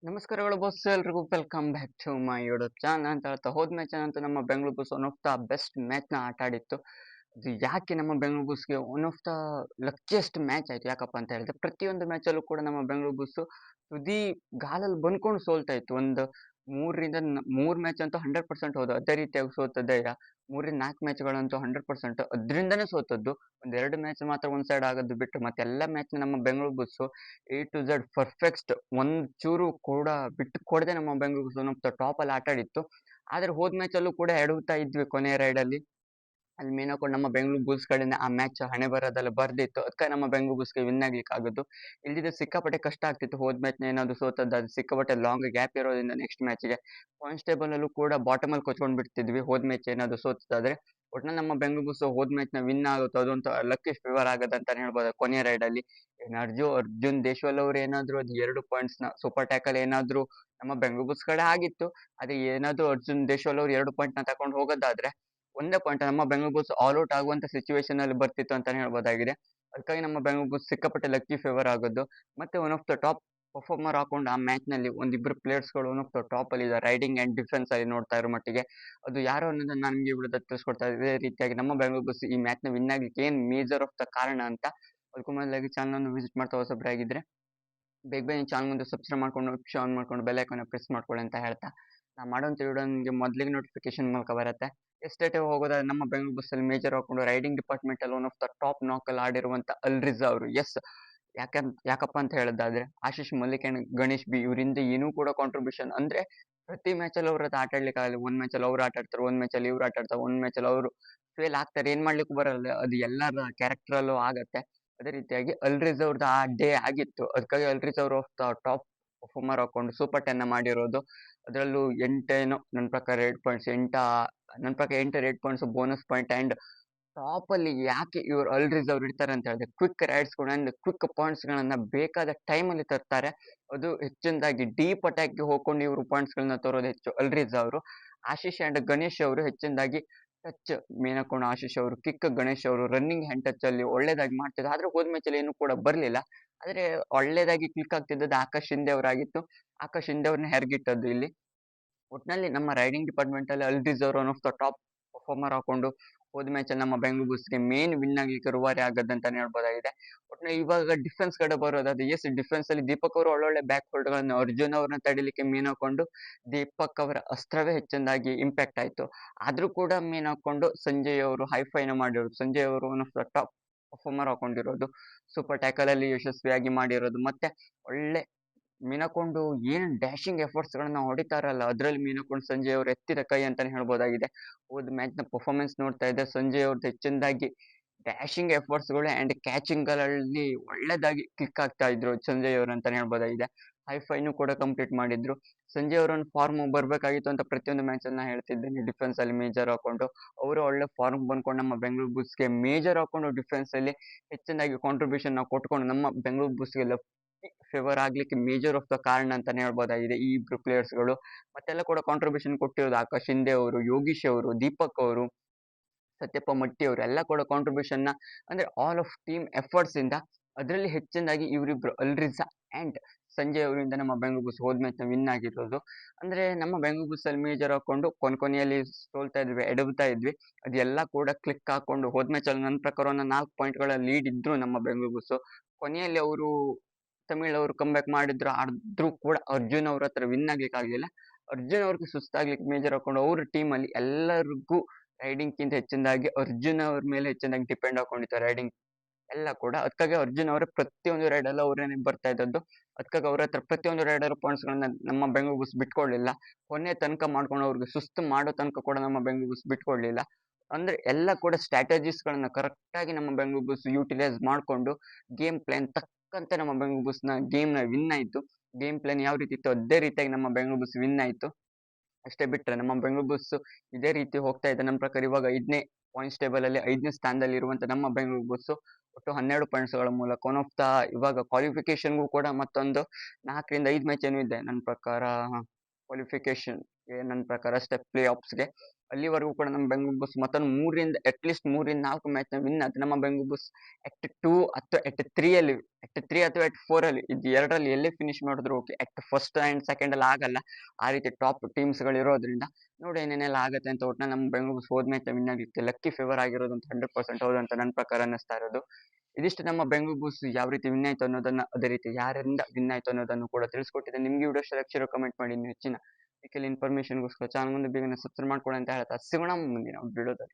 ನಮಸ್ಕಾರಗಳು ಬಾಸ್, ಎಲ್ರಿಗೂ welcome back to my YouTube channel ಅಂತ ಹೇಳ್ತಾ ಹೋದ ಮ್ಯಾಚ್ ಅಂತೂ ನಮ್ಮ Bengaluru Bulls one of the best ಮ್ಯಾಚ್ನ ಆಟ ಆಡಿತ್ತು. ಅದು ಯಾಕೆ ನಮ್ಮ ಬೆಂಗಳೂರು ಬುಲ್ಸ್ಗೆ one of the luckiest match ಆಯ್ತು ಯಾಕಪ್ಪ ಅಂತ ಹೇಳಿದ್ರೆ, ಪ್ರತಿಯೊಂದು ಮ್ಯಾಚಲ್ಲೂ ಕೂಡ ನಮ್ಮ ಬೆಂಗಳೂರು ಬುಲ್ಸ್ ತುದಿ ಗಾಲಲ್ಲಿ ಬಂದ್ಕೊಂಡು ಸೋಲ್ತಾ ಇತ್ತು. ಒಂದು ಮೂರು ಮ್ಯಾಚ್ ಅಂತೂ 100% ಹೋದ, ಅದೇ ರೀತಿಯಾಗಿ ಸೋತದ್ದೇ ಇಲ್ಲ. 3 ರಿಂದ 4 ಮ್ಯಾಚ್ಗಳಂತೂ 100% ಅದರಿಂದನೇ ಸೋತದ್ದು. ಒಂದೆರಡು ಮ್ಯಾಚ್ ಮಾತ್ರ ಒಂದ್ ಸೈಡ್ ಆಗೋದು ಬಿಟ್ಟು ಮತ್ತೆಲ್ಲ ಮ್ಯಾಚ್ ನಮ್ಮ Bengaluru Bulls A to Z perfect, ಒಂದ್ ಚೂರು ಕೂಡ ಬಿಟ್ಟು ಕೊಡದೆ ನಮ್ಮ Bengaluru Bulls one of the top ಅಲ್ಲಿ ಆಟ ಆಡಿತ್ತು. ಆದ್ರೆ ಹೋದ್ ಮ್ಯಾಚ್ ಅಲ್ಲೂ ಕೂಡ ಎಡವ್ತಾ ಇದ್ವಿ ಕೊನೆಯ ರೈಡ್ ಅಲ್ಲಿ. ಅಲ್ಲಿ ಮೇನ್ ಹಾಕೊಂಡು ನಮ್ಮ ಬೆಂಗಳೂರು ಬುಲ್ಸ್ ಕಡೆನೇ ಆ ಮ್ಯಾಚ್ ಹಣೆ ಬರೋದೆಲ್ಲ ಬರ್ದಿತ್ತು. ಅದಕ್ಕೆ ನಮ್ಮ ಬೆಂಗಳೂರು ಬುಲ್ಸ್ಗೆ ವಿನ್ ಆಗ್ಲಿಕ್ಕೆ ಆಗೋದು. ಇಲ್ದಿದ್ರೆ ಸಿಕ್ಕಾಪಟ್ಟೆ ಕಷ್ಟ ಆಗ್ತಿತ್ತು. ಹೋದ್ ಮ್ಯಾಚ್ ಏನಾದ್ರು ಸೋತದ್ದು ಸಿಕ್ಕಾಪಟ್ಟೆ ಲಾಂಗ್ ಗ್ಯಾಪ್ ಇರೋದ್ರಿಂದ ನೆಕ್ಸ್ಟ್ ಮ್ಯಾಚ್ಗೆ ಪಾಯಿಂಟ್ಸ್ ಟೇಬಲ್ ಅಲ್ಲೂ ಕೂಡ ಬಾಟಮ್ ಅಲ್ಲಿ ಕೊಚ್ಕೊಂಡ್ ಬಿಡ್ತಿದ್ವಿ ಹೋದ್ ಮ್ಯಾಚ್ ಏನಾದ್ರು ಸೋತಾದ್ರೆ. ಒಟ್ನಲ್ಲಿ ನಮ್ಮ ಬೆಂಗಳೂರು ಬುಲ್ಸ್ ಹೋದ್ ಮ್ಯಾಚ್ ನ ವಿನ್ ಆಗುತ್ತೋ ಅದಂತೂ ಲಕ್ಕಿ ಫೇವರ್ ಆಗದ ಅಂತಾನೆ ಹೇಳ್ಬೋದು. ಕೊನೆಯ ರೈಡ್ ಅಲ್ಲಿ ಅರ್ಜುನ್ ದೇಶವಾಲ್ ಅವ್ರು ಏನಾದ್ರು ಅದು 2 ಪಾಯಿಂಟ್ಸ್ ನ ಸೂಪರ್ ಟ್ಯಾಕಲ್ ಏನಾದ್ರು ನಮ್ಮ ಬೆಂಗಳೂರು ಬುಲ್ಸ್ ಕಡೆ ಆಗಿತ್ತು. ಅದೇ ಏನಾದ್ರು ಅರ್ಜುನ್ ದೇಶವಾಲ್ ಅವ್ರು 2 ಪಾಯಿಂಟ್ ನ ತಕೊಂಡು ಹೋಗೋದಾದ್ರೆ ಒಂದೇ ಪಾಯಿಂಟ್ ನಮ್ಮ ಬೆಂಗಳೂರು ಬುಲ್ಸ್ ಆಲ್ ಔಟ್ ಆಗುವಂತ ಸಿಚುವೇಶನ್ ಅಲ್ಲಿ ಬರ್ತಿತ್ತು ಅಂತಾನೆ ಹೇಳ್ಬೋದಾಗಿದೆ. ಅದಕ್ಕಾಗಿ ನಮ್ಮ ಬೆಂಗಳೂರು ಬುಲ್ಸ್ ಸಿಕ್ಕಾಪಟ್ಟೆ ಲಕ್ಕಿ ಫೇವರ್ ಆಗೋದು. ಮತ್ತೆ one of the top performer ಹಾಕೊಂಡು ಆ ಮ್ಯಾಚ್ ನಲ್ಲಿ ಒಂದಿಬ್ರು ಪ್ಲೇಯರ್ಸ್ ಗಳು ಒನ್ ಆಫ್ ದ ಟಾಪ್ ಅಲ್ಲಿ ಇದೆ ರೈಡಿಂಗ್ ಅಂಡ್ ಡಿಫೆನ್ಸ್ ಅಲ್ಲಿ ನೋಡ್ತಾ ಇರೋ ಮಟ್ಟಿಗೆ. ಅದು ಯಾರು ಅನ್ನೋದನ್ನ ನಾನು ನಿಮ್ಗೆ ವಿಡಿಯೋದ ತಿಳಿಸ್ಕೊಡ್ತಾ ಇದ್ದೆ. ಇದೇ ರೀತಿಯಾಗಿ ನಮ್ಮ ಬೆಂಗಳೂರು ಬುಲ್ಸ್ ಈ ಮ್ಯಾಚ್ ನ ವಿನ್ ಆಗ್ಲಿಕ್ಕೆ ಏನ್ ಮೇಜರ್ ಆಫ್ ದ ಕಾರಣ ಅಂತ ಅದಕ್ಕೂ ಮೊದಲಾಗಿ ಚಾನಲ್ ಅನ್ನು ವಿಸಿಟ್ ಮಾಡ್ತಾ ಹೊಸಬ್ರಾಗಿದ್ರೆ ಬೇಗ ಬೇಗ ಚಾನಲ್ ಮುಂದೆ ಸಬ್ಸ್ಕ್ರೈಬ್ ಮಾಡ್ಕೊಂಡು ನೋಟಿಫಿಕೇಶನ್ ಆನ್ ಮಾಡ್ಕೊಂಡು ಬೆಲ್ ಐಕಾನ್ ಪ್ರೆಸ್ ಮಾಡ್ಕೊಳ್ಳಿ ಅಂತ ಹೇಳ್ತಾ, ನಾ ಮಾಡೋಂಥ ವಿಡಿಯೋ ನಿಮಗೆ ಮೊದಲಿಗೆ ನೋಟಿಫಿಕೇಶನ್ ಮೂಲಕ ಬರುತ್ತೆ. ಎಸ್ಟೇಟೇ ಹೋಗೋದಾದ್ರೆ ನಮ್ಮ ಬೆಂಗಳೂರು ಬಸ್ ಅಲ್ಲಿ ಮೇಜರ್ ಹಾಕೊಂಡು ರೈಡಿಂಗ್ ಡಿಪಾರ್ಟ್ಮೆಂಟ್ ಅಲ್ಲಿ ಒನ್ ಆಫ್ ದ ಟಾಪ್ ನಾಕ್ ಅಲ್ಲಿ ಆಡಿರುವಂತ ಅಲ್ರಿಜಾ ಅವರು. ಎಸ್, ಯಾಕಪ್ಪ ಅಂತ ಹೇಳೋದಾದ್ರೆ ಆಶೀಶ್ ಮಲ್ಲಿಕ್ ಅಂಡ್ ಗಣೇಶ್ ಬಿ ಇವರಿಂದ ಏನೂ ಕೂಡ ಕಾಂಟ್ರಿಬ್ಯೂಷನ್ ಅಂದ್ರೆ ಪ್ರತಿ ಮ್ಯಾಚ್ ಅಲ್ಲಿ ಅವ್ರ ಹತ್ರ ಆಟ ಆಡ್ಲಿಕ್ಕೆ ಆಗಲ್ಲ. ಒಂದ್ ಮ್ಯಾಚ್ ಅಲ್ಲಿ ಅವ್ರು ಆಟ ಆಡ್ತಾರೆ, ಒಂದ್ ಮ್ಯಾಚ್ ಅಲ್ಲಿ ಇವ್ರು ಆಟ ಆಡ್ತಾರೆ, ಒಂದ್ ಮ್ಯಾಚ್ ಅಲ್ಲಿ ಅವರು ಫೇಲ್ ಆಗ್ತಾರೆ, ಏನ್ ಮಾಡ್ಲಿಕ್ಕೂ ಬರಲ್ಲ. ಅದು ಎಲ್ಲರ ಕ್ಯಾರೆಕ್ಟರ್ ಅಲ್ಲೂ ಆಗತ್ತೆ. ಅದೇ ರೀತಿಯಾಗಿ ಅಲ್ರಿಜ್ ಅವ್ರದ್ದು ಆ ಡೇ ಆಗಿತ್ತು. ಅದಕ್ಕಾಗಿ ಅಲ್ರಿಜ್ ಅವರು ಟಾಪ್ ಪರ್ಫಾರ್ಮರ್ ಹಾಕೊಂಡು ಸೂಪರ್ 10 ಮಾಡಿರೋದು. ಅದರಲ್ಲೂ ಎಂಟೇನೋ ನನ್ನ ಪ್ರಕಾರ 8 ಪಾಯಿಂಟ್ಸ್, ನನ್ನ ಪ್ರಕಾರ 8 points bonus point. And top ಅಲ್ಲಿ ಯಾಕೆ ಇವ್ರು ಅಲ್ರಿಜ್ ಅವ್ರು ಇಡ್ತಾರೆ ಅಂತ ಹೇಳಿದ್ರೆ quick rides and quick points ಗಳನ್ನ ಬೇಕಾದ ಟೈಮ್ ಅಲ್ಲಿ ತರ್ತಾರೆ. ಅದು ಹೆಚ್ಚಿನದಾಗಿ ಡೀಪ್ ಅಟ್ಯಾಕ್ ಗೆ ಹೋಗ್ಕೊಂಡು ಇವರು ಪಾಯಿಂಟ್ಸ್ ಗಳನ್ನ ತರೋದು ಹೆಚ್ಚು ಅಲ್ರಿಜ್ ಅವರು. ಆಶೀಶ್ ಅಂಡ್ ಗಣೇಶ್ ಅವರು ಹೆಚ್ಚಿನದಾಗಿ ಟಚ್ ಮೇನ್ ಹಾಕೊಂಡು ಆಶೀಶ್ ಅವರು ಕಿಕ್, ಗಣೇಶ್ ಅವರು ರನ್ನಿಂಗ್ ಹ್ಯಾಂಡ್ ಟಚ್ ಅಲ್ಲಿ ಒಳ್ಳೇದಾಗಿ ಮಾಡ್ತಿದ್ರು. ಆದ್ರೆ ಹೋದ್ ಮ್ಯಾಚ್ ಅಲ್ಲಿ ಏನು ಕೂಡ ಬರ್ಲಿಲ್ಲ. ಆದ್ರೆ ಒಳ್ಳೇದಾಗಿ ಕ್ಲಿಕ್ ಆಗ್ತಿದ್ದದ್ದು ಆಕಾಶ್ ಶಿಂದೆ ಅವರಾಗಿತ್ತು. ಆಕಾಶ್ ಶಿಂದೆ ಅವ್ರನ್ನ ಹೆರ್ಗಿಟ್ಟದ್ದು ಇಲ್ಲಿ. ಒಟ್ನಲ್ಲಿ ನಮ್ಮ ರೈಡಿಂಗ್ ಡಿಪಾರ್ಟ್ಮೆಂಟ್ ಅಲ್ಲಿ ಅಲ್ರಿಜ್ ಅವರು one of the top performer ಹಾಕೊಂಡು ಹೋದ ಮ್ಯಾಚ್ ಅಲ್ಲಿ ನಮ್ಮ ಬೆಂಗಳೂರು ಬುಲ್ಸ್ಗೆ ಮೇನ್ ವಿನ್ ಆಗ್ಲಿಕ್ಕೆ ರೂವಾರಿ ಆಗದಂತಾನೆ ಹೇಳ್ಬೋದಾಗಿದೆ. ಒಟ್ನಲ್ಲಿ ಇವಾಗ ಡಿಫೆನ್ಸ್ ಕಡೆ ಬರೋದಾದ್ರೆ ಎಸ್, ಡಿಫೆನ್ಸ್ ಅಲ್ಲಿ ದೀಪಕ್ ಅವರು ಒಳ್ಳೊಳ್ಳೆ ಬ್ಯಾಕ್ ಹೋಲ್ಡ್ ಗಳನ್ನ ಅರ್ಜುನ್ ಅವ್ರನ್ನ ತಡಿಲಿಕ್ಕೆ ಮೇನ್ ಹಾಕೊಂಡು ದೀಪಕ್ ಅವರ ಅಸ್ತ್ರವೇ ಹೆಚ್ಚಿನದಾಗಿ ಇಂಪ್ಯಾಕ್ಟ್ ಆಯ್ತು. ಆದ್ರೂ ಕೂಡ ಮೇನ್ ಹಾಕೊಂಡು ಸಂಜಯ್ ಅವರು ಹೈಫೈನ ಮಾಡಿರೋದು. ಸಂಜಯ್ ಅವರು one of the top performer ಹಾಕೊಂಡಿರೋದು, ಸೂಪರ್ ಟ್ಯಾಕಲ್ ಅಲ್ಲಿ ಯಶಸ್ವಿಯಾಗಿ ಮಾಡಿರೋದು. ಮತ್ತೆ ಒಳ್ಳೆ ಮೀನಕೊಂಡು ಏನ್ ಡ್ಯಾಶಿಂಗ್ ಎಫರ್ಟ್ಸ್ ಗಳನ್ನ ಹೊಡಿತಾರಲ್ಲ ಅದ್ರಲ್ಲಿ ಮೀನಕೊಂಡು ಸಂಜಯ್ ಅವರು ಎತ್ತಿದ ಕೈ ಅಂತಾನೆ ಹೇಳ್ಬೋದಾಗಿದೆ. ಹೋದ್ ಮ್ಯಾಚ್ ನ ಪರ್ಫಾರ್ಮೆನ್ಸ್ ನೋಡ್ತಾ ಇದ್ದೆ, ಸಂಜಯ್ ಅವ್ರದ್ದು ಹೆಚ್ಚಿನದಾಗಿ ಡ್ಯಾಶಿಂಗ್ ಎಫರ್ಟ್ಸ್ ಗಳು ಅಂಡ್ ಕ್ಯಾಚಿಂಗ್ ಗಳಲ್ಲಿ ಒಳ್ಳೇದಾಗಿ ಕ್ಲಿಕ್ ಆಗ್ತಾ ಇದ್ರು ಸಂಜಯ್ ಅವರು ಅಂತಾನೆ ಹೇಳ್ಬೋದಾಗಿದೆ. ಹೈಫೈನು ಕೂಡ ಕಂಪ್ಲೀಟ್ ಮಾಡಿದ್ರು. ಸಂಜಯ್ ಅವರನ್ನು ಫಾರ್ಮ್ ಬರ್ಬೇಕಾಗಿತ್ತು ಅಂತ ಪ್ರತಿಯೊಂದು ಮ್ಯಾಚ್ ಅಲ್ಲಿ ಹೇಳ್ತಿದ್ದೇನೆ. ಡಿಫೆನ್ಸ್ ಅಲ್ಲಿ ಮೇಜರ್ ಹಾಕೊಂಡು ಅವರು ಒಳ್ಳೆ ಫಾರ್ಮ್ ಬಂದ್ಕೊಂಡು ನಮ್ಮ ಬೆಂಗಳೂರು ಬುಲ್ಸ್ಗೆ ಮೇಜರ್ ಹಾಕೊಂಡು ಡಿಫೆನ್ಸ್ ಅಲ್ಲಿ ಹೆಚ್ಚಿನದಾಗಿ ಕಾಂಟ್ರಿಬ್ಯೂಷನ್ ನಾವು ಕೊಟ್ಕೊಂಡು ನಮ್ಮ ಬೆಂಗಳೂರು ಬುಲ್ಸ್ಗೆ ಫೇವರ್ ಆಗ್ಲಿಕ್ಕೆ ಮೇಜರ್ ಆಫ್ ದ ಕಾರಣ ಅಂತಾನೆ ಹೇಳ್ಬೋದಾಗಿದೆ ಈ ಇಬ್ರು ಪ್ಲೇಯರ್ಸ್ ಗಳು. ಮತ್ತೆಲ್ಲ ಕೂಡ ಕಾಂಟ್ರಿಬ್ಯೂಷನ್ ಕೊಟ್ಟಿರೋದು ಆಕಾಶ್ ಶಿಂದೆ ಅವರು, ಯೋಗೀಶ್ ಅವರು, ದೀಪಕ್ ಅವರು, ಸತ್ಯಪ್ಪ ಮಟ್ಟಿ ಅವರು ಎಲ್ಲ ಕೂಡ ಕಾಂಟ್ರಿಬ್ಯೂಷನ್ ನ ಅಂದ್ರೆ ಆಲ್ ಆಫ್ ಟೀಮ್ ಎಫರ್ಟ್ಸ್ ಇಂದ ಅದರಲ್ಲಿ ಹೆಚ್ಚಿನದಾಗಿ ಇವರಿಬ್ರು ಅಲ್ರಿಜಾ ಅಂಡ್ ಸಂಜಯ್ ಅವರಿಂದ ನಮ್ಮ ಬೆಂಗಳೂರು ಬುಲ್ಸ್ ಹೋದ್ ಮ್ಯಾಚ್ ನ ವಿನ್ ಆಗಿರೋದು. ಅಂದ್ರೆ ನಮ್ಮ ಬೆಂಗಳೂರು ಬುಲ್ಸ್ ಅಲ್ಲಿ ಮೇಜರ್ ಹಾಕೊಂಡು ಕೊನೆಯಲ್ಲಿ ಸೋಲ್ತಾ ಇದ್ವಿ, ಎಡವ್ತಾ ಇದ್ವಿ. ಅದೆಲ್ಲ ಕೂಡ ಕ್ಲಿಕ್ ಹಾಕೊಂಡು ಹೋದ್ ಮ್ಯಾಚ್ ಅಲ್ಲಿ ನನ್ನ ಪ್ರಕಾರ ಒಂದು 4 ಪಾಯಿಂಟ್ ಗಳ ಲೀಡ್ ಇದ್ರು ನಮ್ಮ ಬೆಂಗಳೂರು ಬುಲ್ಸ್. ಕೊನೆಯಲ್ಲಿ ಅವರು ತಮಿಳ್ ಅವರು ಕಂಬ್ಯಾಕ್ ಮಾಡಿದ್ರು, ಆದ್ರೂ ಕೂಡ ಅರ್ಜುನ್ ಅವ್ರ ಹತ್ರ ವಿನ್ ಆಗ್ಲಿಕ್ಕೆ ಆಗ್ಲಿಲ್ಲ. ಅರ್ಜುನ್ ಅವ್ರಿಗೆ ಸುಸ್ತಾಗ್ಲಿಕ್ಕೆ ಮೇಜರ್ ಹಾಕೊಂಡು ಅವ್ರ ಟೀಮ್ ಅಲ್ಲಿ ಎಲ್ಲರಿಗೂ ರೈಡಿಂಗ್ ಕಿಂತ ಹೆಚ್ಚಿನದಾಗಿ ಅರ್ಜುನ್ ಅವ್ರ ಮೇಲೆ ಹೆಚ್ಚಿನದಾಗಿ ಡಿಪೆಂಡ್ ಹಾಕೊಂಡಿತ್ತು ರೈಡಿಂಗ್ ಎಲ್ಲ ಕೂಡ. ಅದಕ್ಕಾಗಿ ಅರ್ಜುನ್ ಅವರ ಪ್ರತಿಯೊಂದು ರೈಡ್ ಅಲ್ಲೂ ಅವ್ರೇನೆ ಬರ್ತಾ ಇದ್ದದ್ದು. ಅದಕ್ಕಾಗಿ ಅವ್ರ ಹತ್ರ ಪ್ರತಿಯೊಂದು ರೈಡರ್ ಪಾಯಿಂಟ್ಸ್ ಗಳನ್ನ ನಮ್ಮ ಬೆಂಗಳೂರು ಬುಲ್ಸ್ ಬಿಟ್ಕೊಡ್ಲಿಲ್ಲ. ಕೊನೆ ತನಕ ಮಾಡ್ಕೊಂಡು ಅವ್ರಿಗೆ ಸುಸ್ತು ಮಾಡೋ ತನಕ ಕೂಡ ನಮ್ಮ ಬೆಂಗಳೂರು ಬುಲ್ಸ್ ಬಿಟ್ಕೊಡ್ಲಿಲ್ಲ. ಅಂದ್ರೆ ಎಲ್ಲ ಕೂಡ ಸ್ಟ್ರಾಟಜೀಸ್ ಗಳನ್ನ ಕರೆಕ್ಟ್ ಆಗಿ ನಮ್ಮ ಬೆಂಗಳೂರು ಬುಲ್ಸ್ ಯೂಟಿಲೈಸ್ ಮಾಡ್ಕೊಂಡು ಗೇಮ್ ಪ್ಲಾನ್ ತಕ್ಕಂತೆ ನಮ್ಮ ಬೆಂಗಳೂರು ಬುಲ್ಸ್ ನ ಗೇಮ್ ನ ವಿನ್ ಆಯ್ತು. ಗೇಮ್ ಪ್ಲಾನ್ ಯಾವ ರೀತಿ ಇತ್ತು ಅದೇ ರೀತಿಯಾಗಿ ನಮ್ಮ ಬೆಂಗಳೂರು ಬುಲ್ಸ್ ವಿನ್ ಆಯ್ತು. ಅಷ್ಟೇ ಬಿಟ್ರೆ ನಮ್ಮ ಬೆಂಗಳೂರು ಬುಲ್ಸ್ ಇದೇ ರೀತಿ ಹೋಗ್ತಾ ಇದೆ. ನಮ್ಮ ಪ್ರಕಾರ ಇವಾಗ 5ನೇ ಪಾಯಿಂಟ್ಸ್ ಟೇಬಲ್ ಅಲ್ಲಿ 5ನೇ ಸ್ಥಾನದಲ್ಲಿ ಇರುವಂತ ನಮ್ಮ ಬೆಂಗಳೂರು ಬುಲ್ಸ್ ಒಟ್ಟು 12 ಪಾಯಿಂಟ್ಸ್ ಗಳ ಮೂಲಕ ಒನ್ ಆಫ್ ದ ಇವಾಗ ಕ್ವಾಲಿಫಿಕೇಶನ್ಗೂ ಕೂಡ ಮತ್ತೊಂದು 4 ರಿಂದ 5 ಮ್ಯಾಚ್ ಏನೂ ಇದೆ ನನ್ನ ಪ್ರಕಾರ. ಕ್ವಾಲಿಫಿಕೇಶನ್ ನನ್ನ ಪ್ರಕಾರ ಅಷ್ಟೇ ಪ್ಲೇ ಆಫ್ಸ್‌ಗೆ. ಅಲ್ಲಿವರೆಗೂ ಕೂಡ ನಮ್ಮ ಬೆಂಗಳೂರು ಬುಲ್ಸ್ ಮತ್ತೊಂದು 3ರಿಂದ ಅಟ್‌ಲೀಸ್ಟ್ 3ರಿಂದ 4 ಮ್ಯಾಚ್‌ನ ವಿನ್ ಆದ್ರೆ ನಮ್ಮ ಬೆಂಗಳೂರು ಬುಲ್ಸ್ ಎಟ್ 2 ಅಥವಾ ಎಟ್ 3 ಅಲ್ಲಿ ಎಟ್ 3 ಅಥವಾ ಎಟ್ 4 ಅಲ್ಲಿ ಇದು ಎರಡರಲ್ಲಿ ಎಲ್ಲೇ ಫಿನಿಶ್ ಮಾಡಿದ್ರು okay. At first and second ಅಲ್ಲಿ ಆಗಲ್ಲ. ಆ ರೀತಿ ಟಾಪ್ ಟೀಮ್ಸ್‌ಗಳು ಇರೋದ್ರಿಂದ ನೋಡಿ ಏನೇನೆಲ್ಲ ಆಗುತ್ತೆ ಅಂತ. ಒಟ್ನಲ್ಲಿ ನಮ್ಮ ಬೆಂಗಳೂರು ಬುಲ್ಸ್ ಹೋದ ಮ್ಯಾಚ್‌ನ ವಿನ್ ಆಗ್ಲಿಕ್ಕೆ ಲಕ್ಕಿ ಫೇವರ್ ಆಗಿರೋದಂತ 100% ಹೌದು ಅಂತ ನನ್ನ ಪ್ರಕಾರ ಅನ್ನಿಸ್ತಾ ಇರೋದು. ಇದಿಷ್ಟು ನಮ್ಮ ಬೆಂಗಳೂರು ಬುಲ್ಸ್ ಯಾವ ರೀತಿ ವಿನ್ ಆಯ್ತು ಅನ್ನೋದನ್ನ, ಅದೇ ರೀತಿ ಯಾರಿಂದ ವಿನ್ ಆಯ್ತು ಅನ್ನೋದನ್ನು ಕೂಡ ತಿಳಿಸ್ಕೊಟ್ಟಿದ್ದೆ. ನಿಮ್ಗೆ ಈ ವಿಡಿಯೋ ಇಷ್ಟ ಆಗಿದ್ರೆ ಕಮೆಂಟ್ ಮಾಡಿ. ಇನ್ನು ಹೆಚ್ಚಿನ ಇನ್ಫಾರ್ಮೇಷನ್‌ಗೋಸ್ಕರ ಚಾನಲ್ ಮುಂದೆ ಬೇಗನೆ ಸಬ್ಸ್ಕ್ರೈಬ್ ಮಾಡ್ಕೊಳ್ಳಿ ಅಂತ ಹೇಳ್ತಾ ಸಿಗೋಣ ಮುಂದಿನ ವಿಡಿಯೋದಲ್ಲಿ.